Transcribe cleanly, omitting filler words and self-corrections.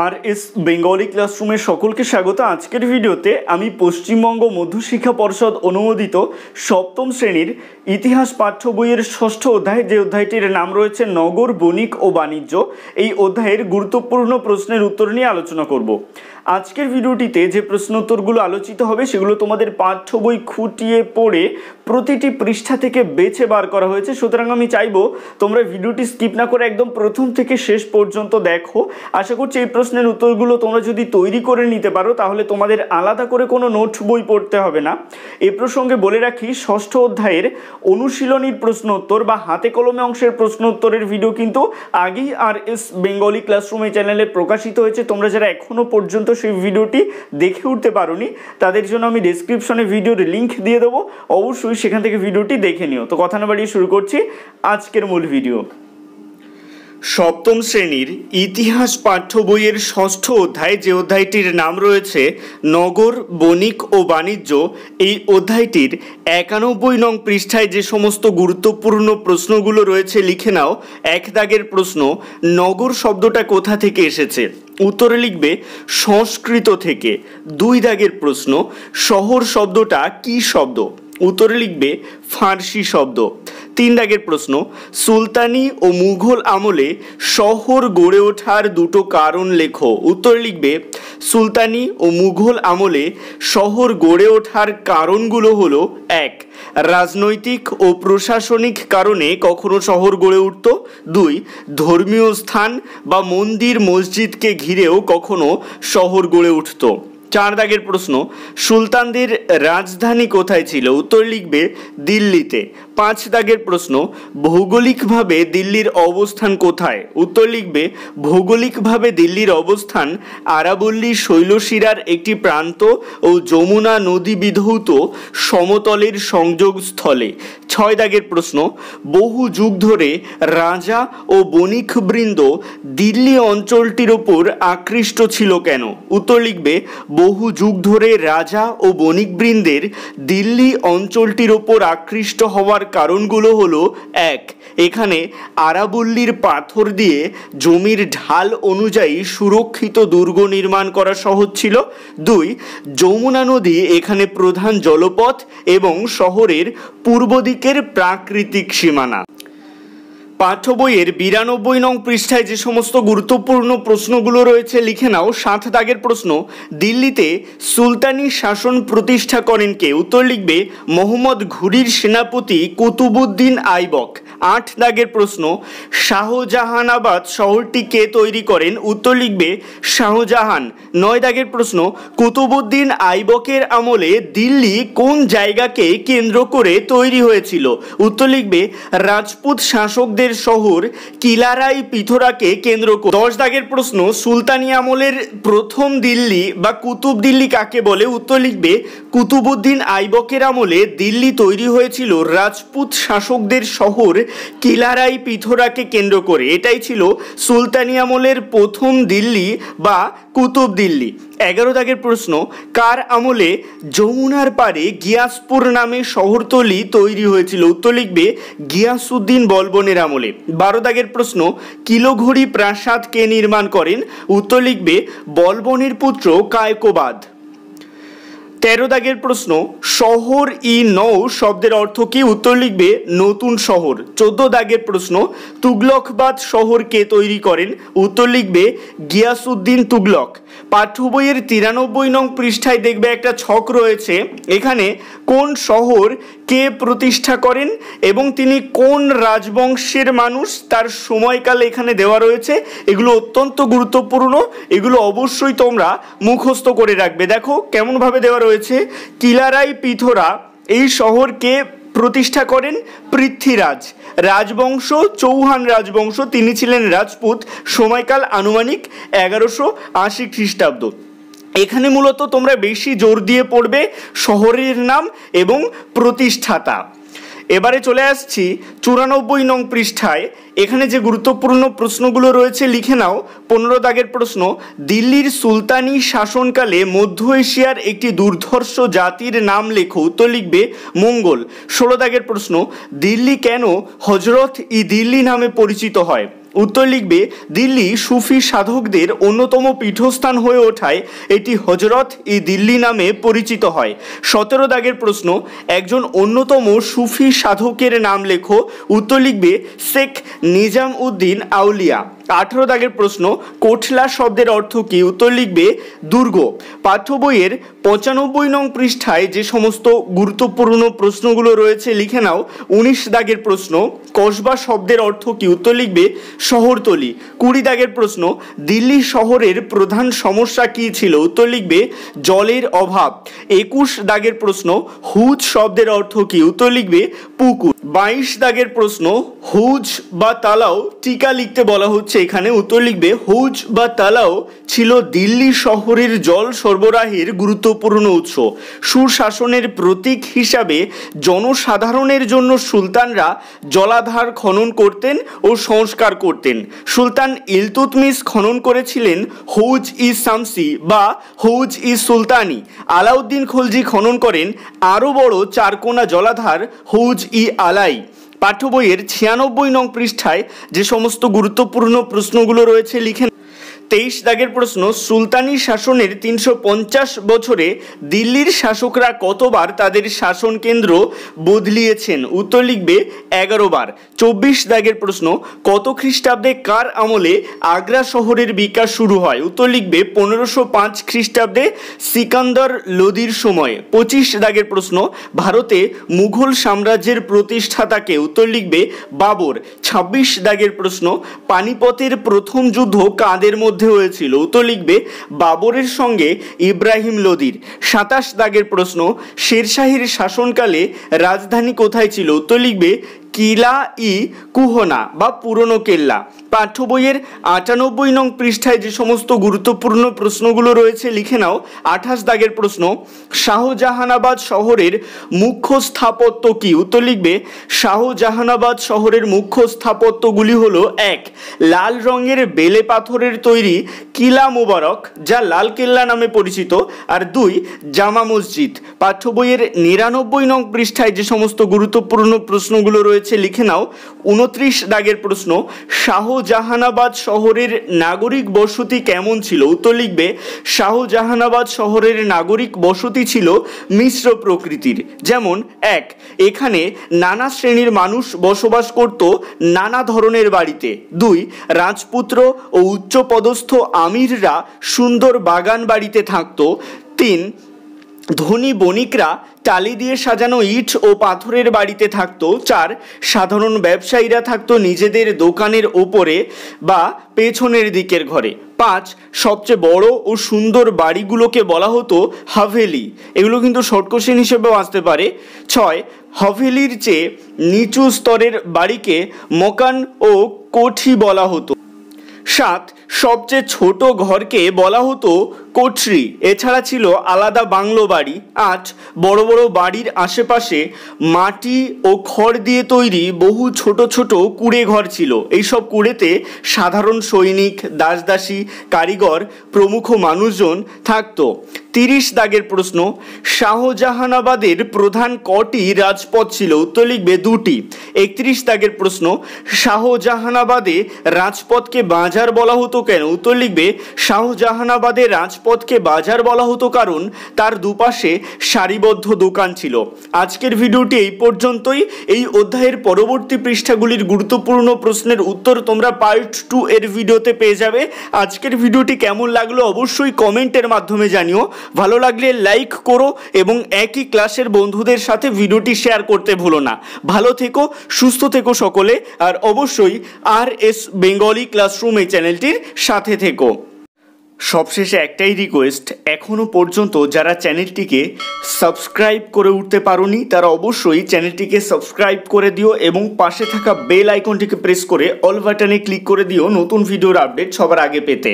আর S Bengali ক্লাসরুমের সকলকে স্বাগত। আজকের ভিডিওতে আমি পশ্চিমবঙ্গ মধ্যশিক্ষা পর্ষদ অনুমোদিত সপ্তম শ্রেণীর ইতিহাস পাঠ্য বইয়ের ষষ্ঠ অধ্যায়, যে অধ্যায়টির নাম রয়েছে নগর, বণিক ও বাণিজ্য, এই অধ্যায়ের গুরুত্বপূর্ণ প্রশ্নের উত্তর নিয়ে আলোচনা করব। আজকের ভিডিওটিতে যে প্রশ্ন উত্তরগুলো আলোচিত হবে সেগুলো তোমাদের পাঠ্য বই খুঁটিয়ে পড়ে প্রতিটি পৃষ্ঠা থেকে বেছে বার করা হয়েছে। সুতরাং আমি চাইবো তোমরা ভিডিওটি স্কিপ না করে একদম প্রথম থেকে শেষ পর্যন্ত দেখো। আশা করছি এই প্রশ্নের উত্তরগুলো তোমরা যদি তৈরি করে নিতে পারো তাহলে তোমাদের আলাদা করে কোনো নোট বই পড়তে হবে না। এ প্রসঙ্গে বলে রাখি, ষষ্ঠ অধ্যায়ের অনুশীলনীর প্রশ্ন উত্তর বা হাতে কলমে অংশের প্রশ্ন উত্তরের ভিডিও কিন্তু আগেই আর এস বেঙ্গলি ক্লাসরুম এই চ্যানেলে প্রকাশিত হয়েছে। তোমরা যারা এখনো পর্যন্ত সেই ভিডিওটি দেখে উঠতে পারোনি তাদের জন্য আমি ডেসক্রিপশনে ভিডিওর লিঙ্ক দিয়ে দেবো, অবশ্যই সেখান থেকে ভিডিওটি দেখে নিও। তো কথা না বাড়িয়ে শুরু করছি আজকের মূল ভিডিও। সপ্তম শ্রেণীর ইতিহাস পাঠ্য বইয়ের ষষ্ঠ অধ্যায়, যে অধ্যায়টির নাম রয়েছে নগর, বণিক ও বাণিজ্য, এই অধ্যায়টির 91 নং পৃষ্ঠায় যে সমস্ত গুরুত্বপূর্ণ প্রশ্নগুলো রয়েছে লিখে নাও। 1 দাগের প্রশ্ন, নগর শব্দটা কোথা থেকে এসেছে? উত্তরে লিখবে সংস্কৃত থেকে। 2 দাগের প্রশ্ন, শহর শব্দটা কি শব্দ? উত্তরে লিখবে ফার্সি শব্দ। 3 দাগের প্রশ্ন, সুলতানি ও মুঘল আমলে শহর গড়ে ওঠার দুটো কারণ লেখো। উত্তরে লিখবে সুলতানি ও মুঘল আমলে শহর গড়ে ওঠার কারণগুলো হলো: 1. রাজনৈতিক ও প্রশাসনিক কারণে কখনো শহর গড়ে উঠত। 2. ধর্মীয় স্থান বা মন্দির মসজিদকে ঘিরেও কখনো শহর গড়ে উঠত। 4 দাগের প্রশ্ন, সুলতানদের রাজধানী কোথায় ছিল? উত্তর লিখবে দিল্লিতে। 5 দাগের প্রশ্ন, ভৌগোলিকভাবে দিল্লির অবস্থান কোথায়? উত্তর লিখবে ভৌগোলিকভাবে দিল্লির অবস্থান আরাবল্লী শৈলশিরার একটি প্রান্ত ও যমুনা নদী বিধৌত সমতলের সংযোগস্থলে। 6 দাগের প্রশ্ন, বহু যুগ ধরে রাজা ও বণিকবৃন্দ দিল্লি অঞ্চলটির ওপর আকৃষ্ট ছিল কেন? উত্তর লিখবে বহু যুগ ধরে রাজা ও বণিকবৃন্দের দিল্লি অঞ্চলটির ওপর আকৃষ্ট হওয়ার কারণগুলো হলো: 1. এখানে আরাবল্লীর পাথর দিয়ে জমির ঢাল অনুযায়ী সুরক্ষিত দুর্গ নির্মাণ করা সহজ ছিল। 2. যমুনা নদী এখানে প্রধান জলপথ এবং শহরের পূর্ব দিকের প্রাকৃতিক সীমানা। পাঠ্য বইয়ের 92 নং পৃষ্ঠায় যে সমস্ত গুরুত্বপূর্ণ প্রশ্নগুলো রয়েছে লিখে নাও। 7 দাগের প্রশ্ন, দিল্লিতে সুলতানি শাসন প্রতিষ্ঠা করেন কে? উত্তর লিখবে মোহাম্মদ ঘুরির সেনাপতি কুতুবউদ্দিন আইবক। 8 দাগের প্রশ্ন, শাহজাহানাবাদ শহরটি কে তৈরি করেন? উত্তর লিখবে শাহজাহান। 9 দাগের প্রশ্ন, কুতুবউদ্দিন আইবকের আমলে দিল্লি কোন জায়গাকে কেন্দ্র করে তৈরি হয়েছিল? উত্তর লিখবে রাজপুত শাসকদের শহর কিলারাই পিথোরাকে কেন্দ্র করে। 10 দাগের প্রশ্ন, সুলতানি আমলের প্রথম দিল্লি বা কুতুব দিল্লি কাকে বলে? উত্তর লিখবে কুতুবউদ্দিন আইবকের আমলে দিল্লি তৈরি হয়েছিল রাজপুত শাসকদের শহর কিলারাই পিথোরাকে কেন্দ্র করে। এটাই ছিল সুলতানি আমলের প্রথম দিল্লি বা কুতুব দিল্লি। 11 দাগের প্রশ্ন, কার আমলে যমুনার পাড়ে গিয়াসপুর নামে শহরতলি তৈরি হয়েছিল? উত্তর লিখবে গিয়াসউদ্দিন বলবনের আমলে। 12 দাগের প্রশ্ন, কিলোঘড়ি প্রাসাদ কে নির্মাণ করেন? উত্তর লিখবে বলবনের পুত্র কায়কোবাদ। 13 দাগের প্রশ্ন, শহর ই নৌ শব্দের অর্থ কি? উত্তর লিখবে নতুন শহর। 14 দাগের প্রশ্ন, তুগলকবাদ শহর কে তৈরি করেন? উত্তর লিখবে গিয়াসউদ্দিন তুগলক। পাঠ্য বইয়ের 93 নং পৃষ্ঠায় দেখবে একটা ছক রয়েছে। এখানে কোন শহর কে প্রতিষ্ঠা করেন এবং তিনি কোন রাজবংশের মানুষ তার সময়কাল এখানে দেওয়া রয়েছে। এগুলো অত্যন্ত গুরুত্বপূর্ণ, এগুলো অবশ্যই তোমরা মুখস্থ করে রাখবে। দেখো কেমনভাবে দেওয়া রয়েছে। কিলারাই পিথোরা এই শহরকে প্রতিষ্ঠা করেন পৃথ্বীরাজ। রাজবংশ চৌহান রাজবংশ, তিনি ছিলেন রাজপুত। সময়কাল আনুমানিক 1180 খ্রিস্টাব্দ। এখানে মূলত তোমরা বেশি জোর দিয়ে পড়বে শহরের নাম এবং প্রতিষ্ঠাতা। এবারে চলে আসছি 94 নং পৃষ্ঠায়। এখানে যে গুরুত্বপূর্ণ প্রশ্নগুলো রয়েছে লিখে নাও। 15 দাগের প্রশ্ন, দিল্লির সুলতানি শাসনকালে মধ্য এশিয়ার একটি দুর্ধর্ষ জাতির নাম লেখো। উত্তর লিখবে মঙ্গল। 16 দাগের প্রশ্ন, দিল্লি কেন হজরত ই দিল্লি নামে পরিচিত হয়? উত্তর লিখবে দিল্লি সুফি সাধকদের অন্যতম পীঠস্থান হয়ে ওঠায় এটি হজরত ই দিল্লি নামে পরিচিত হয়। 17 দাগের প্রশ্ন, একজন অন্যতম সুফি সাধকের নাম লেখো। উত্তর লিখবে শেখ নিজাম উদ্দিন আউলিয়া। 18 দাগের প্রশ্ন, কোটলা শব্দের অর্থ কী? উত্তর লিখবে দুর্গ। পাঠ্য বইয়ের 95 নং পৃষ্ঠায় যে সমস্ত গুরুত্বপূর্ণ প্রশ্নগুলো রয়েছে লিখে নাও। 19 দাগের প্রশ্ন, কসবা শব্দের অর্থ কী? উত্তর লিখবে শহরতলি। 20 দাগের প্রশ্ন, দিল্লি শহরের প্রধান সমস্যা কী ছিল? উত্তর লিখবে জলের অভাব। 21 দাগের প্রশ্ন, হুজ শব্দের অর্থ কী? উত্তর লিখবে পুকুর। 22 দাগের প্রশ্ন, হুজ বা তালাও টিকা লিখতে বলা হচ্ছে এখানে। উত্তর লিখবে হুজ বা তালাও ছিল দিল্লি শহরের জল সরবরাহের গুরুত্বপূর্ণ উৎস। সুশাসনের প্রতীক হিসাবে জনসাধারণের জন্য সুলতানরা জলাধার খনন করতেন ও সংস্কার করতেন। সুলতান ইলতুৎমিশ খনন করেছিলেন হৌজ ই শামসি বা হৌজ ই সুলতানি। আলাউদ্দিন খলজি খনন করেন আরও বড় চারকোনা জলাধার হৌজ ই আলাই। পাঠ্য বইয়ের 96 নং পৃষ্ঠায় যে সমস্ত গুরুত্বপূর্ণ প্রশ্নগুলো রয়েছে লিখে। 23 দাগের প্রশ্ন, সুলতানি শাসনের 350 বছরে দিল্লির শাসকরা কতবার তাদের শাসন কেন্দ্র বদলিয়েছেন? উত্তর লিখবে 11 বার। 24 দাগের প্রশ্ন, কত খ্রিস্টাব্দে কার আমলে আগ্রা শহরের বিকাশ শুরু হয়? উত্তর লিখবে 1505 খ্রিস্টাব্দে সিকান্দার লোদির সময়ে। 25 দাগের প্রশ্ন, ভারতে মুঘল সাম্রাজ্যের প্রতিষ্ঠাতাকে? উত্তর লিখবে বাবর। 26 দাগের প্রশ্ন, পানিপথের প্রথম যুদ্ধ কাদের মধ্যে হয়েছিল? উত্তর লিখবে বাবরের সঙ্গে ইব্রাহিম লোদির। 27 দাগের প্রশ্ন, শেরশাহীর শাসনকালে রাজধানী কোথায় ছিল? উত্তর লিখবে কিলা ই কুহনা বা পুরনো কেল্লা। পাঠ্য বইয়ের 98 নং পৃষ্ঠায় যে সমস্ত গুরুত্বপূর্ণ প্রশ্নগুলো রয়েছে লিখে নাও। 28 দাগের প্রশ্ন, শাহজাহানাবাদ শহরের মুখ্য স্থাপত্য কি? উত্তর লিখবে শাহজাহানাবাদ শহরের মুখ্য স্থাপত্যগুলি হলো 1. লাল রঙের বেলে পাথরের তৈরি কিলা মুবারক যা লাল কেল্লা নামে পরিচিত, আর 2. জামা মসজিদ। পাঠ্য বইয়ের 99 নং পৃষ্ঠায় যে সমস্ত গুরুত্বপূর্ণ প্রশ্নগুলো রয়েছে লিখে নাও। 29 দাগের প্রশ্ন, শাহজাহানাবাদ শহরের নাগরিক বসতি কেমন ছিল? উত্তর লিখবে শাহজাহানাবাদ শহরের নাগরিক বসতি ছিল মিশ্র প্রকৃতির। যেমন 1. এখানে নানা শ্রেণীর মানুষ বসবাস করত নানা ধরনের বাড়িতে। 2. রাজপুত্র ও উচ্চপদস্থ আমিররা সুন্দর বাগান বাড়িতে থাকত। 3. ধনী বণিকরা টালি দিয়ে সাজানো ইট ও পাথরের বাড়িতে থাকতো। 4. সাধারণ ব্যবসায়ীরা থাকতো নিজেদের দোকানের ওপরে বা পেছনের দিকের ঘরে। 5. সবচেয়ে বড় ও সুন্দর বাড়িগুলোকে বলা হতো হাভেলি। এগুলো কিন্তু শর্ট কোশ্চেন হিসেবেও আসতে পারে। 6. হাভেলির চেয়ে নিচু স্তরের বাড়িকে মকান ও কোঠি বলা হতো। 7. সবচেয়ে ছোট ঘরকে বলা হতো কোঠরি। এছাড়া ছিল আলাদা বাংলো বাড়ি। 8. বড় বড় বাড়ির আশেপাশে মাটি ও খড় দিয়ে তৈরি বহু ছোট ছোট কুঁড়ে ঘর ছিল। এইসব কুঁড়েতে সাধারণ সৈনিক, দাসদাসী, কারিগর প্রমুখ মানুষজন থাকতো। 30 দাগের প্রশ্ন, শাহজাহানাবাদের প্রধান কটি রাজপথ ছিল? উত্তর লিখবে 2টি। 31 দাগের প্রশ্ন, শাহজাহানাবাদে রাজপথকে বাজার বলা হতো কেন? উত্তর লিখবে শাহজাহানাবাদে রাজপথকে বাজার বলা হতো কারণ তার দুপাশে সারিবদ্ধ দোকান ছিল। আজকের ভিডিওটি এই পর্যন্তই। এই অধ্যায়ের পরবর্তী পৃষ্ঠাগুলির গুরুত্বপূর্ণ প্রশ্নের উত্তর তোমরা পার্ট 2 এর ভিডিওতে পেয়ে যাবে। আজকের ভিডিওটি কেমন লাগলো অবশ্যই কমেন্টের মাধ্যমে জানিও। ভালো লাগলে লাইক করো এবং একই ক্লাসের বন্ধুদের সাথে ভিডিওটি শেয়ার করতে ভুলো না। ভালো থেকো, সুস্থ থেকো সকলে, আর অবশ্যই RS বেঙ্গলি ক্লাসরুম এই চ্যানেলটির সাথে থেকো। সবশেষে একটাই রিকোয়েস্ট, এখনও পর্যন্ত যারা চ্যানেলটিকে সাবস্ক্রাইব করে উঠতে পারোনি তারা অবশ্যই চ্যানেলটিকে সাবস্ক্রাইব করে দিও এবং পাশে থাকা বেল আইকনটিকে প্রেস করে অল বাটনে ক্লিক করে দিও নতুন ভিডিওর আপডেট সবার আগে পেতে।